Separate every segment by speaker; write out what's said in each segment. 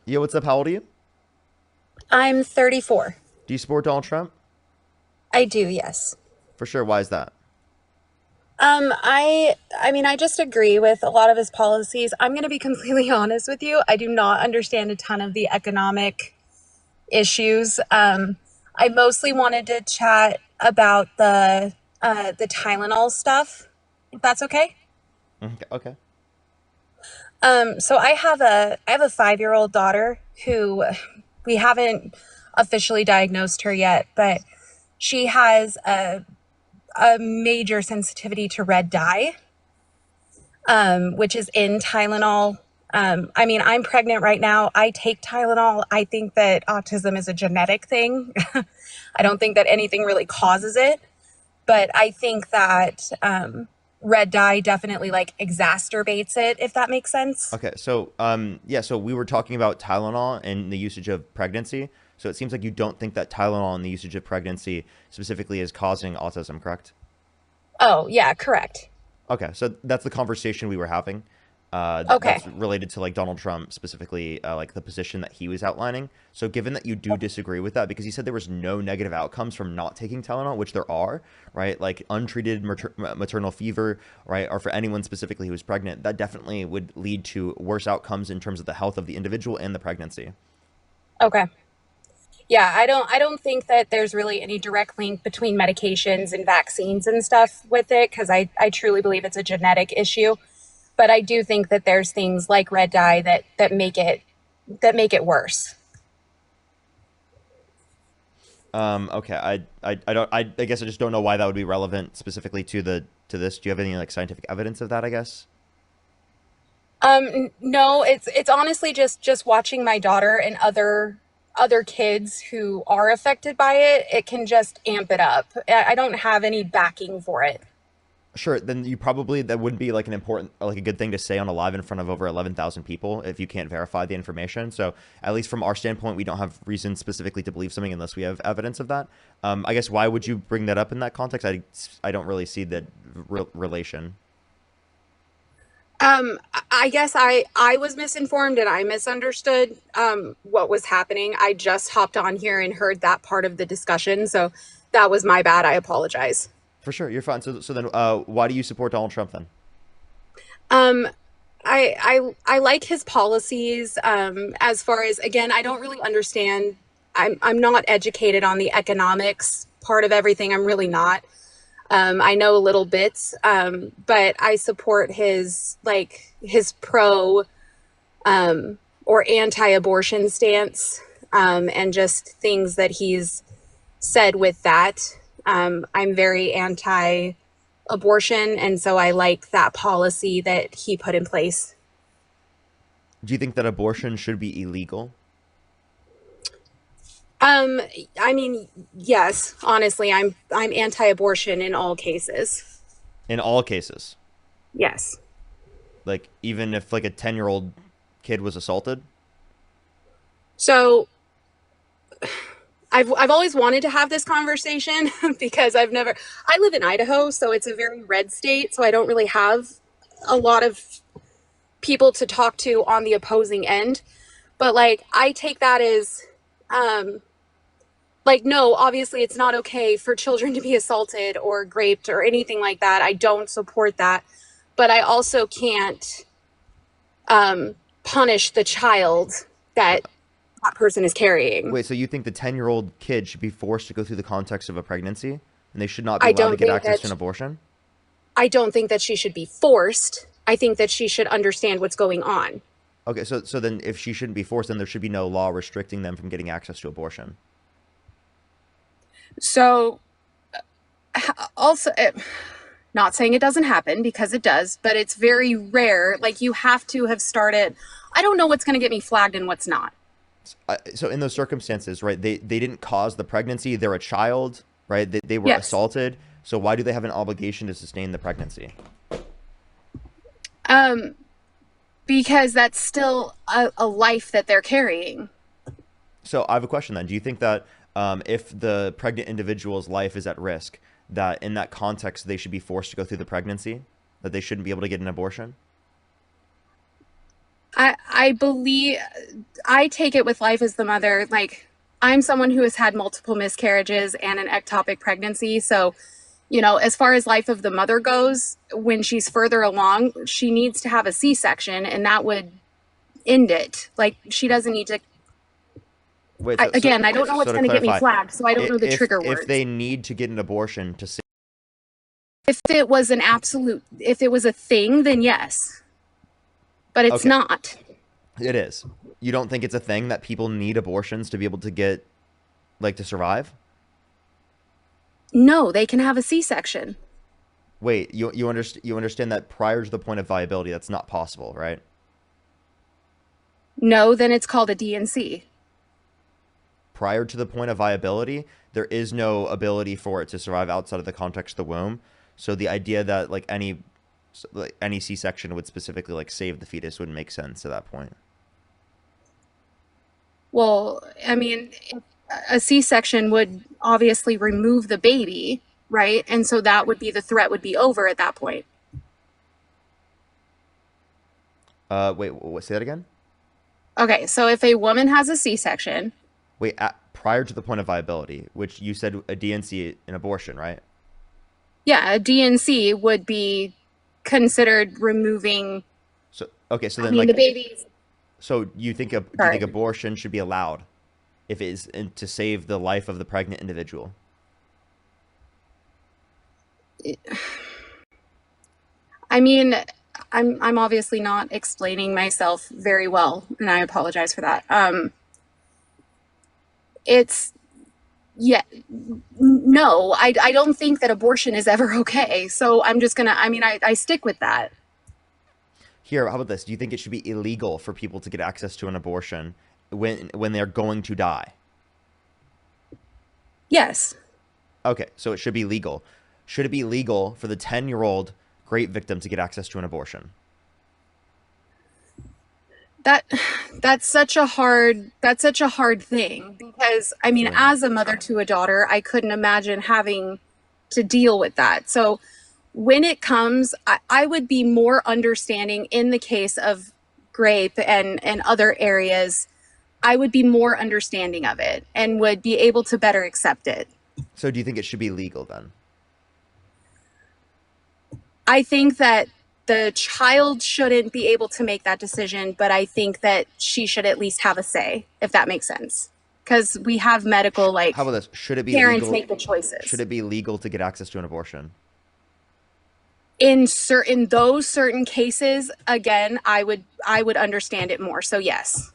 Speaker 1: Yeah, what's up? How old are you?
Speaker 2: I'm 34.
Speaker 1: Do you support Donald Trump?
Speaker 2: I do, yes.
Speaker 1: For sure. Why is that?
Speaker 2: I mean, I just agree with a lot of his policies. I'm going to be completely honest with you. I do not understand a ton of the economic issues. I mostly wanted to chat about the Tylenol stuff, if that's okay.
Speaker 1: Okay. Okay.
Speaker 2: So I have a 5-year-old daughter who we haven't officially diagnosed her yet, but she has a major sensitivity to red dye, which is in Tylenol. I mean, I'm pregnant right now. I take Tylenol. I think that autism is a genetic thing. I don't think that anything really causes it, but I think that red dye definitely like exacerbates it, if that makes sense.
Speaker 1: Okay. Yeah. So we were talking about Tylenol and the usage of pregnancy. So it seems like you don't think that Tylenol and the usage of pregnancy specifically is causing autism, correct?
Speaker 2: Oh, yeah, correct.
Speaker 1: Okay. So that's the conversation we were having.
Speaker 2: Okay.
Speaker 1: That's related to like Donald Trump specifically, like the position that he was outlining. So given that you do disagree with that, because he said there was no negative outcomes from not taking Tylenol, which there are, right? Like untreated maternal fever, right? Or for anyone specifically who is pregnant, that definitely would lead to worse outcomes in terms of the health of the individual and the pregnancy.
Speaker 2: Okay. Yeah, I don't think that there's really any direct link between medications and vaccines and stuff with it because I truly believe it's a genetic issue. But I do think that there's things like red dye that make it worse.
Speaker 1: Okay, I don't I guess I just don't know why that would be relevant specifically to the to this. Do you have any like scientific evidence of that? I guess.
Speaker 2: No, it's honestly just watching my daughter and other kids who are affected by it. It can just amp it up. I don't have any backing for it.
Speaker 1: Sure, then you probably that wouldn't be like an important like a good thing to say on a live in front of over 11,000 people if you can't verify the information. So at least from our standpoint, we don't have reason specifically to believe something unless we have evidence of that. I guess why would you bring that up in that context? I don't really see the relation.
Speaker 2: I guess I was misinformed and I misunderstood what was happening. I just hopped on here and heard that part of the discussion, so that was my bad. I apologize.
Speaker 1: For sure, you're fine. So then, why do you support Donald Trump then?
Speaker 2: Um, I like his policies. As far as again, I don't really understand. I'm not educated on the economics part of everything. I'm really not. I know little bits, but I support his pro or anti-abortion stance, and just things that he's said with that. I'm very anti-abortion, and so I like that policy that he put in place.
Speaker 1: Do you think that abortion should be illegal
Speaker 2: Um, I mean, yes, honestly, I'm anti-abortion in all cases.
Speaker 1: in all cases?
Speaker 2: Yes.
Speaker 1: Like even if like a 10-year-old kid was assaulted?
Speaker 2: So I've always wanted to have this conversation because I live in Idaho, so it's a very red state, so I don't really have a lot of people to talk to on the opposing end. But like I take that as um like no, obviously it's not okay for children to be assaulted or raped or anything like that. I don't support that. But I also can't punish the child that that person is carrying.
Speaker 1: Wait, so you think the 10-year-old kid should be forced to go through the context of a pregnancy and they should not be
Speaker 2: I
Speaker 1: allowed to
Speaker 2: don't
Speaker 1: get
Speaker 2: think
Speaker 1: access
Speaker 2: that
Speaker 1: to an abortion?
Speaker 2: I don't think that she should be forced. I think that she should understand what's going on.
Speaker 1: Okay, so then if she shouldn't be forced, then there should be no law restricting them from getting access to abortion.
Speaker 2: So, also, not saying it doesn't happen because it does, but it's very rare. Like, you have to have started. I don't know what's going to get me flagged and what's not.
Speaker 1: So in those circumstances, right, they didn't cause the pregnancy. They're a child, right? They were
Speaker 2: Yes.
Speaker 1: assaulted. So why do they have an obligation to sustain the pregnancy?
Speaker 2: Um, because that's still a life that they're carrying.
Speaker 1: So I have a question then. Do you think that if the pregnant individual's life is at risk, that in that context they should be forced to go through the pregnancy, that they shouldn't be able to get an abortion?
Speaker 2: I believe I take it with life as the mother. Like, I'm someone who has had multiple miscarriages and an ectopic pregnancy. So, as far as life of the mother goes, when she's further along, she needs to have a C-section, and that would end it. Like, she doesn't need to.
Speaker 1: Wait, so so
Speaker 2: Again, I don't know
Speaker 1: so
Speaker 2: what's
Speaker 1: to
Speaker 2: going to get me
Speaker 1: clarify,
Speaker 2: flagged, so I don't know the trigger
Speaker 1: if
Speaker 2: words.
Speaker 1: they need to get an abortion to save,
Speaker 2: If it was an absolute, if it was a thing, then yes, but it's
Speaker 1: okay,
Speaker 2: not.
Speaker 1: it is. You don't think it's a thing that people need abortions to be able to get like to survive?
Speaker 2: No, they can have a C-section.
Speaker 1: Wait, you understand that prior to the point of viability, that's not possible, right?
Speaker 2: No, then it's called a DNC.
Speaker 1: Prior to the point of viability, there is no ability for it to survive outside of the context of the womb. So the idea that like any C-section would specifically like save the fetus wouldn't make sense at that point.
Speaker 2: Well, I mean, a C-section would obviously remove the baby, right? And so that would be the threat would be over at that point.
Speaker 1: Wait, say that again.
Speaker 2: Okay, so if a woman has a C-section,
Speaker 1: Wait, prior to the point of viability, which you said a DNC in abortion, right?
Speaker 2: yeah, a DNC would be considered removing.
Speaker 1: So okay, so
Speaker 2: I
Speaker 1: then
Speaker 2: mean, the
Speaker 1: like,
Speaker 2: baby's
Speaker 1: so do you think
Speaker 2: sorry.
Speaker 1: abortion should be allowed if it is to save the life of the pregnant individual?
Speaker 2: I mean, I'm obviously not explaining myself very well, and I apologize for that. It's yeah, no, I don't think that abortion is ever okay. So I'm just gonna. I mean, I stick with that.
Speaker 1: Here, how about this? Do you think it should be illegal for people to get access to an abortion when they're going to die?
Speaker 2: Yes,
Speaker 1: Okay, so it should be legal. Should it be legal for the 10-year-old rape victim to get access to an abortion?
Speaker 2: that that's such a hard thing because I mean,
Speaker 1: Explain.
Speaker 2: as a mother to a daughter, I couldn't imagine having to deal with that. So when it comes, I would be more understanding in the case of grape and other areas. I would be more understanding of it and would be able to better accept it.
Speaker 1: So do you think it should be legal then?
Speaker 2: I think that the child shouldn't be able to make that decision, but I think that she should at least have a say, if that makes sense. Because we have medical,
Speaker 1: How about
Speaker 2: like,
Speaker 1: this? Should it be
Speaker 2: parents
Speaker 1: legal?
Speaker 2: make the
Speaker 1: Should
Speaker 2: choices.
Speaker 1: it be legal to get access to an abortion?
Speaker 2: In certain those certain cases, again, I would understand it more. So yes.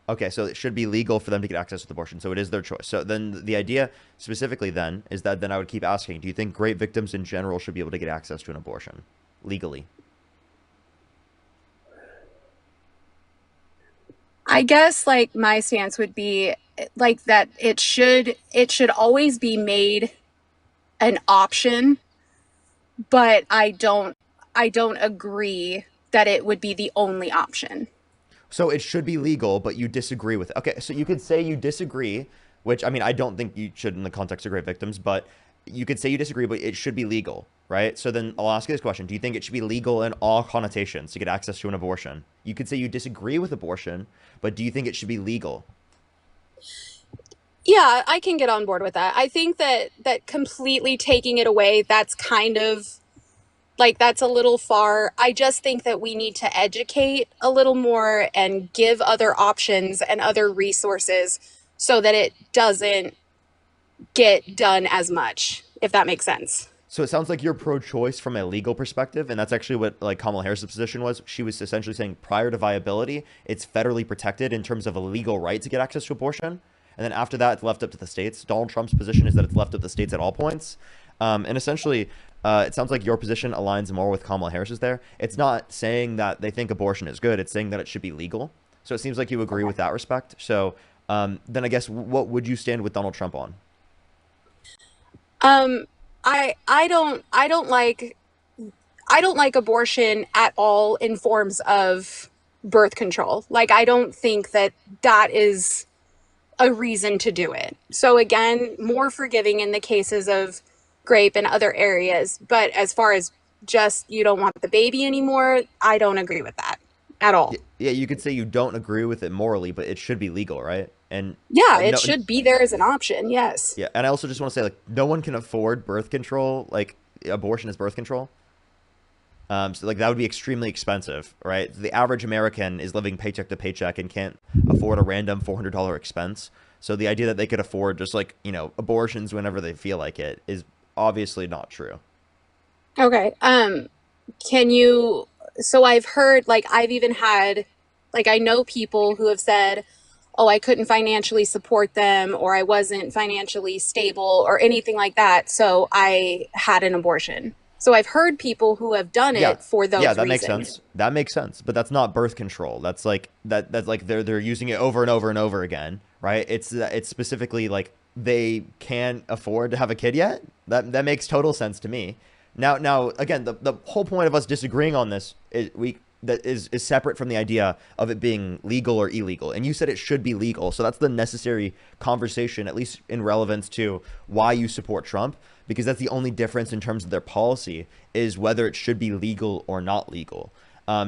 Speaker 1: Okay, so it should be legal for them to get access to the abortion. So it is their choice. So then the idea specifically then is that then I would keep asking, do you think rape victims in general should be able to get access to an abortion legally?
Speaker 2: I guess like my stance would be like that it should always be made an option, but I don't agree that it would be the only option.
Speaker 1: So it should be legal, but you disagree with it. Okay, so you could say you disagree, which I mean, I don't think you should in the context of rape victims, but you could say you disagree, but it should be legal, right? So then I'll ask you this question. Do you think it should be legal in all connotations to get access to an abortion? You could say you disagree with abortion, but do you think it should be legal?
Speaker 2: Yeah, I can get on board with that. I think that completely taking it away, that's kind of like that's a little far. I just think that we need to educate a little more and give other options and other resources so that it doesn't get done as much, if that makes sense.
Speaker 1: So it sounds like you're pro-choice from a legal perspective, and that's actually what like Kamala Harris's position was. She was essentially saying prior to viability, it's federally protected in terms of a legal right to get access to abortion, and then after that, it's left up to the states. Donald Trump's position is that it's left up to the states at all points, and essentially, it sounds like your position aligns more with Kamala Harris's. There, it's not saying that they think abortion is good; it's saying that it should be legal. So it seems like you agree with that respect. So then I guess what would you stand with Donald Trump on?
Speaker 2: Um, I don't like abortion at all in forms of birth control. Like I don't think that that is a reason to do it. So again, more forgiving in the cases of grape and other areas, but as far as just you don't want the baby anymore, I don't agree with that. at all.
Speaker 1: Yeah, you could say you don't agree with it morally, but it should be legal, right? And
Speaker 2: Yeah, it
Speaker 1: no,
Speaker 2: should be there as an option. Yes.
Speaker 1: yeah, and I also just want to say like no one can afford birth control, like abortion is birth control. So like that would be extremely expensive, right? The average American is living paycheck to paycheck and can't afford a random $400 expense. So the idea that they could afford just like, abortions whenever they feel like it is obviously not true.
Speaker 2: Okay. Can you, so I've heard, like, I've even had, like, I know people who have said, oh, I couldn't financially support them, or I wasn't financially stable, or anything like that. So I had an abortion. So I've heard people who have done
Speaker 1: Yeah.
Speaker 2: it for
Speaker 1: Yeah,
Speaker 2: those
Speaker 1: that makes
Speaker 2: reasons.
Speaker 1: sense. That makes sense. But that's not birth control. That's like that's like they're using it over and over and over again, right? It's specifically like they can't afford to have a kid yet. That makes total sense to me. Now again, the whole point of us disagreeing on this is that is separate from the idea of it being legal or illegal. And you said it should be legal. So that's the necessary conversation, at least in relevance to why you support Trump, because that's the only difference in terms of their policy is whether it should be legal or not legal.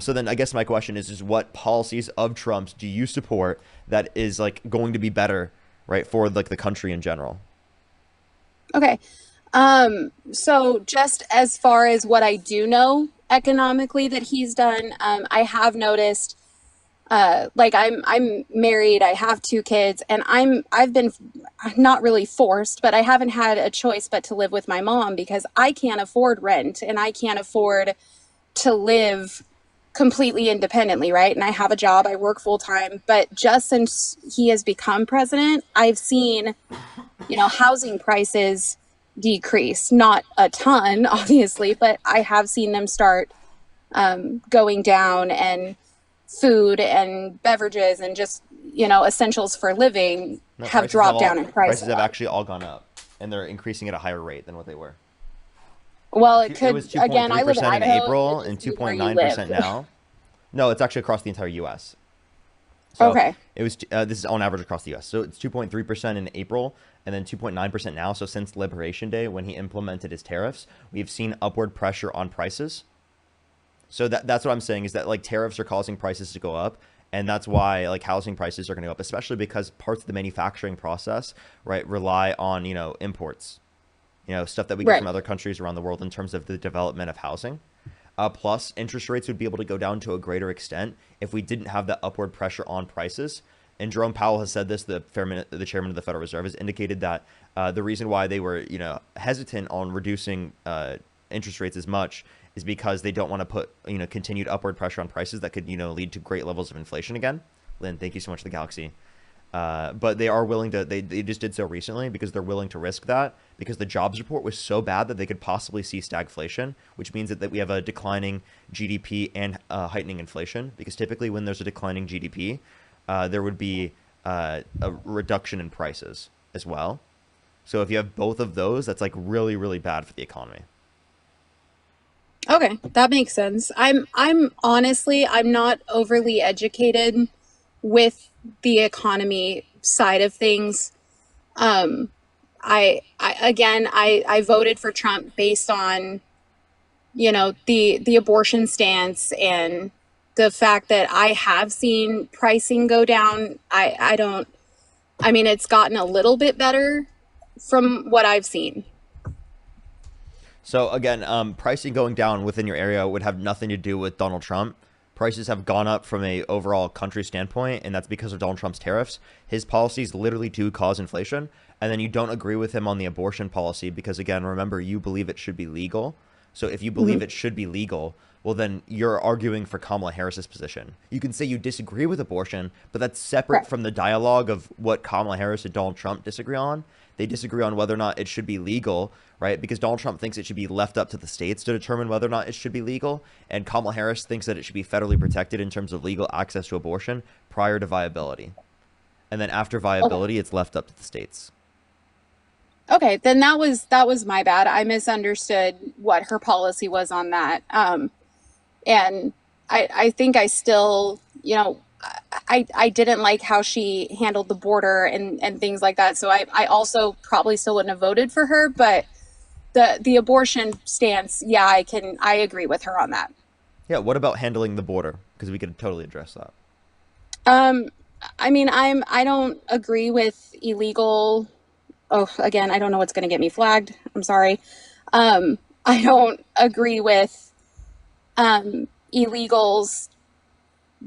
Speaker 1: So then I guess my question is what policies of Trump's do you support that is like going to be better, right, for like the country in general?
Speaker 2: Okay. So just as far as what I do know economically that he's done, I have noticed, like I'm married, I have two kids, and I've been not really forced, but I haven't had a choice but to live with my mom because I can't afford rent and I can't afford to live completely independently, right? And I have a job, I work full time, but just since he has become president, I've seen, housing prices decrease. Not a ton, obviously, but I have seen them start going down, and food and beverages and just, essentials for living
Speaker 1: No,
Speaker 2: have dropped down in price a
Speaker 1: prices have
Speaker 2: lot.
Speaker 1: actually all gone up, and they're increasing at a higher rate than what they were.
Speaker 2: Well, it
Speaker 1: It was
Speaker 2: could, again, I live in
Speaker 1: 2.3% in
Speaker 2: Idaho. It could
Speaker 1: April and
Speaker 2: just be where you live.
Speaker 1: 2.9% now. No, it's actually across the entire U.S. So
Speaker 2: Okay.
Speaker 1: it was this is on average across the U.S. So it's 2.3% in April and then 2.9% now. So since Liberation Day, when he implemented his tariffs, we've seen upward pressure on prices. So that's what I'm saying is that like tariffs are causing prices to go up. And that's why like housing prices are going to go up, especially because parts of the manufacturing process, right, rely on, imports, stuff that we get
Speaker 2: Right.
Speaker 1: from other countries around the world in terms of the development of housing. Plus, interest rates would be able to go down to a greater extent if we didn't have that upward pressure on prices. And Jerome Powell has said this. The chairman of the Federal Reserve has indicated that the reason why they were, hesitant on reducing interest rates as much is because they don't want to put, continued upward pressure on prices that could, lead to great levels of inflation again. Lynn, thank you so much, the Galaxy. But they are willing to, they just did so recently because they're willing to risk that because the jobs report was so bad that they could possibly see stagflation, which means that we have a declining GDP and heightening inflation. Because typically when there's a declining GDP, there would be a reduction in prices as well. So if you have both of those, that's like really, really bad for the economy.
Speaker 2: Okay, that makes sense. I'm honestly, I'm not overly educated with the economy side of things. Um, I again, I voted for Trump based on, the abortion stance and the fact that I have seen pricing go down. I don't, I mean, it's gotten a little bit better from what I've seen.
Speaker 1: So again, pricing going down within your area would have nothing to do with Donald Trump. Prices have gone up from a overall country standpoint, and that's because of Donald Trump's tariffs. His policies literally do cause inflation, and then you don't agree with him on the abortion policy because again, remember you believe it should be legal. So if you believe
Speaker 2: Mhm.
Speaker 1: it should be legal, well then you're arguing for Kamala Harris's position. You can say you disagree with abortion, but that's separate
Speaker 2: Correct.
Speaker 1: from the dialogue of what Kamala Harris and Donald Trump disagree on. They disagree on whether or not it should be legal, right? Because Donald Trump thinks it should be left up to the states to determine whether or not it should be legal, and Kamala Harris thinks that it should be federally protected in terms of legal access to abortion prior to viability. And then after
Speaker 2: Okay.
Speaker 1: viability, it's left up to the states.
Speaker 2: Okay, then that was my bad. I misunderstood what her policy was on that. And I think I still, I didn't like how she handled the border and things like that. So I also probably still wouldn't have voted for her, but the abortion stance, yeah, I agree with her on that.
Speaker 1: Yeah, what about handling the border? Because we could totally address that.
Speaker 2: Um, I mean, I don't agree with illegal. Oh, again, I don't know what's going to get me flagged. I'm sorry. I don't agree with illegals,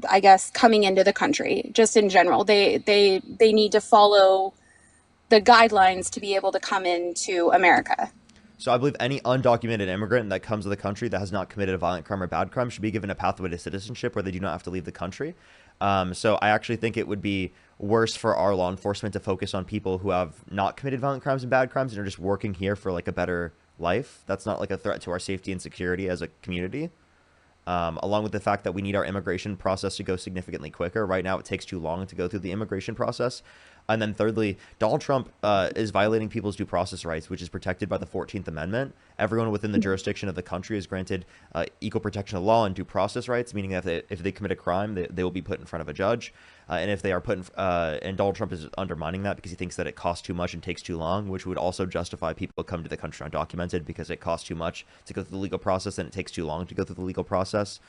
Speaker 2: I guess, coming into the country. Just in general, they need to follow the guidelines to be able to come into America.
Speaker 1: So I believe any undocumented immigrant that comes to the country that has not committed a violent crime or bad crime should be given a pathway to citizenship where they do not have to leave the country. So I actually think it would be worse for our law enforcement to focus on people who have not committed violent crimes and bad crimes and are just working here for like a better life. That's not like a threat to our safety and security as a community. Along with the fact that we need our immigration process to go significantly quicker. Right now, it takes too long to go through the immigration process. And then thirdly, Donald Trump is violating people's due process rights, which is protected by the 14th Amendment. Everyone within the jurisdiction of the country is granted equal protection of law and due process rights, meaning that if they commit a crime, they will be put in front of a judge. And if they are put in, and Donald Trump is undermining that because he thinks that it costs too much and takes too long, which would also justify people come to the country undocumented because it costs too much to go through the legal process and it takes too long to go through the legal process.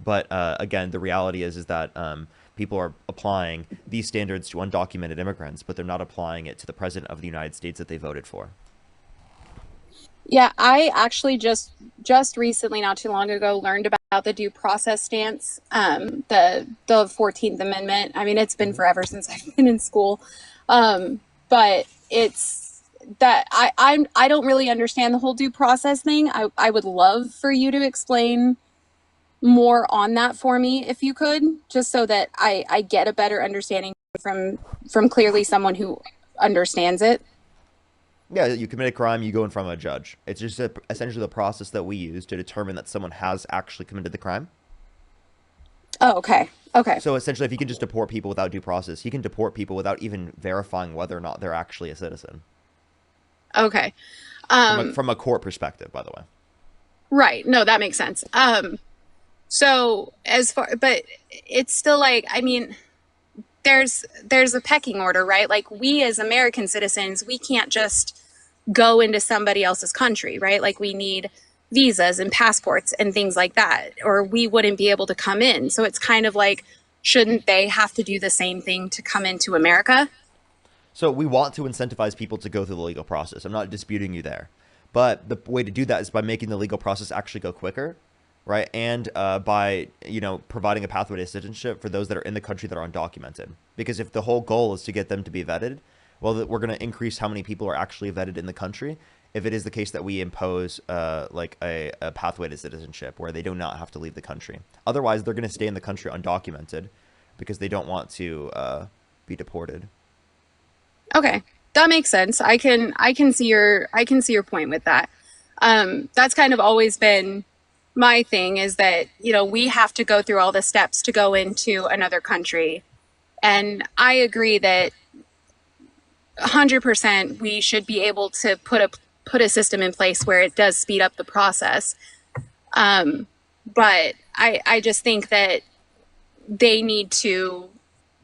Speaker 1: But again, the reality is that people are applying these standards to undocumented immigrants, but they're not applying it to the president of the United States that they voted for.
Speaker 2: Yeah, I actually just recently, not too long ago, learned about the due process stance, the 14th Amendment. I mean, it's been
Speaker 1: Mm-hmm.
Speaker 2: forever since I've been in school, but it's that I don't really understand the whole due process thing. I would love for you to explain more on that for me if you could, just so that I get a better understanding from clearly someone who understands it.
Speaker 1: Yeah, you commit a crime, you go in front of a judge. It's just essentially the process that we use to determine that someone has actually committed the crime.
Speaker 2: Oh, okay. Okay.
Speaker 1: So essentially, if he can just deport people without due process, he can deport people without even verifying whether or not they're actually a citizen.
Speaker 2: Okay.
Speaker 1: From a
Speaker 2: Um,
Speaker 1: from a court perspective, by the way.
Speaker 2: right. No, that makes sense. So as far, but it's still like, I mean, there's a pecking order, right? Like we as American citizens, we can't just go into somebody else's country, right? Like we need visas and passports and things like that, or we wouldn't be able to come in. So it's kind of like, shouldn't they have to do the same thing to come into America?
Speaker 1: So we want to incentivize people to go through the legal process. I'm not disputing you there, but the way to do that is by making the legal process actually go quicker, right? And by providing a pathway to citizenship for those that are in the country that are undocumented. Because if the whole goal is to get them to be vetted, well, we're going to increase how many people are actually vetted in the country. If it is the case that we impose like a pathway to citizenship where they do not have to leave the country, otherwise they're going to stay in the country undocumented because they don't want to be deported.
Speaker 2: Okay, that makes sense. I can see your point with that. That's kind of always been my thing is that we have to go through all the steps to go into another country, and I agree that 100% we should be able to put a system in place where it does speed up the process. Um, but I just think that they need to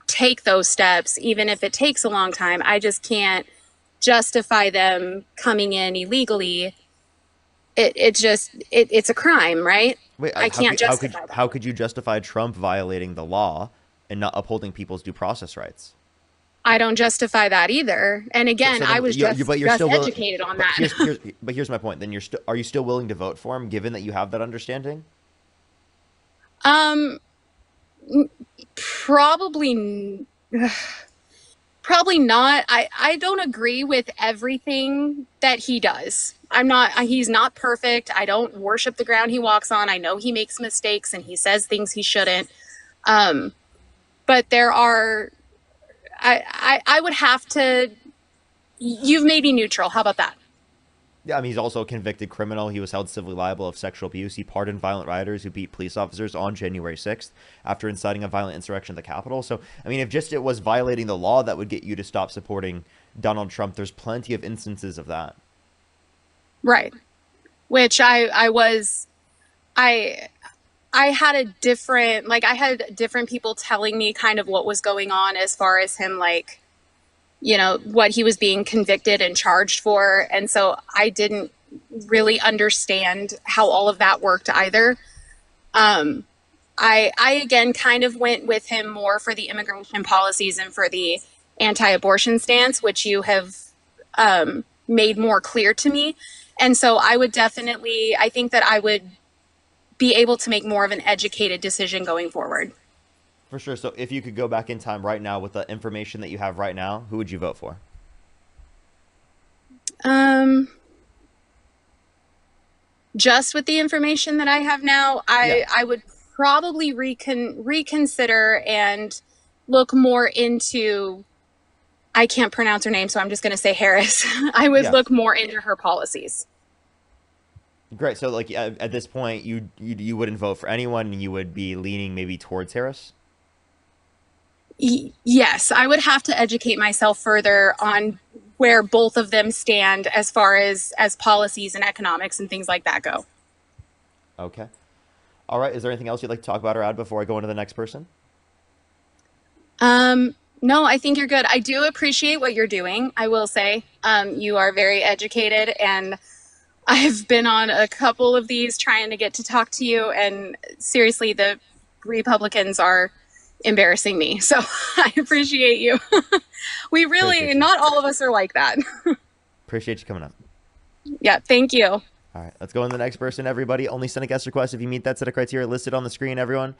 Speaker 2: take those steps, even if it takes a long time. I just can't justify them coming in illegally. It's a crime, right?
Speaker 1: Wait,
Speaker 2: I can't justify that.
Speaker 1: how could you justify Trump violating the law and not upholding people's due process rights?
Speaker 2: I don't justify that either. And again,
Speaker 1: So
Speaker 2: I
Speaker 1: then,
Speaker 2: was
Speaker 1: but you're
Speaker 2: just
Speaker 1: still willing.
Speaker 2: educated on
Speaker 1: But
Speaker 2: that.
Speaker 1: here's my point. Then are you still willing to vote for him, given that you have that understanding?
Speaker 2: um, probably probably not. I don't agree with everything that he does. He's not perfect. I don't worship the ground he walks on. I know he makes mistakes and he says things he shouldn't. Um, but there are, I would have to, you've made me neutral. How about that?
Speaker 1: Yeah, I mean, he's also a convicted criminal. He was held civilly liable of sexual abuse. He pardoned violent rioters who beat police officers on January 6th after inciting a violent insurrection at the Capitol. So, I mean, if just it was violating the law that would get you to stop supporting Donald Trump, there's plenty of instances of that.
Speaker 2: Right. Which I, I had a different, like, I had different people telling me kind of what was going on as far as him, like, what he was being convicted and charged for. And so I didn't really understand how all of that worked either. Um, I again kind of went with him more for the immigration policies and for the anti-abortion stance, which you have made more clear to me. And so I would definitely, I think that I would be able to make more of an educated decision going forward.
Speaker 1: For sure. So if you could go back in time right now with the information that you have right now, who would you vote for?
Speaker 2: Um, just with the information that I have now,
Speaker 1: Yeah.
Speaker 2: I would probably reconsider and look more into. I can't pronounce her name, so I'm just going to say Harris. I would
Speaker 1: Yeah.
Speaker 2: look more into her policies.
Speaker 1: Great. So like at this point, you wouldn't vote for anyone, and you would be leaning maybe towards Harris.
Speaker 2: Yes, I would have to educate myself further on where both of them stand as far as policies and economics and things like that go.
Speaker 1: Okay. All right. Is there anything else you'd like to talk about or add before I go into the next person?
Speaker 2: No, I think you're good. I do appreciate what you're doing. I will say, you are very educated, and I've been on a couple of these trying to get to talk to you, and seriously, the Republicans are embarrassing me. So I appreciate you. We really,
Speaker 1: Appreciate you.
Speaker 2: not all of us are like that.
Speaker 1: Appreciate you coming up.
Speaker 2: Yeah, thank you.
Speaker 1: All right, let's go on to the next person, everybody. Only send a guest request if you meet that set of criteria listed on the screen, everyone.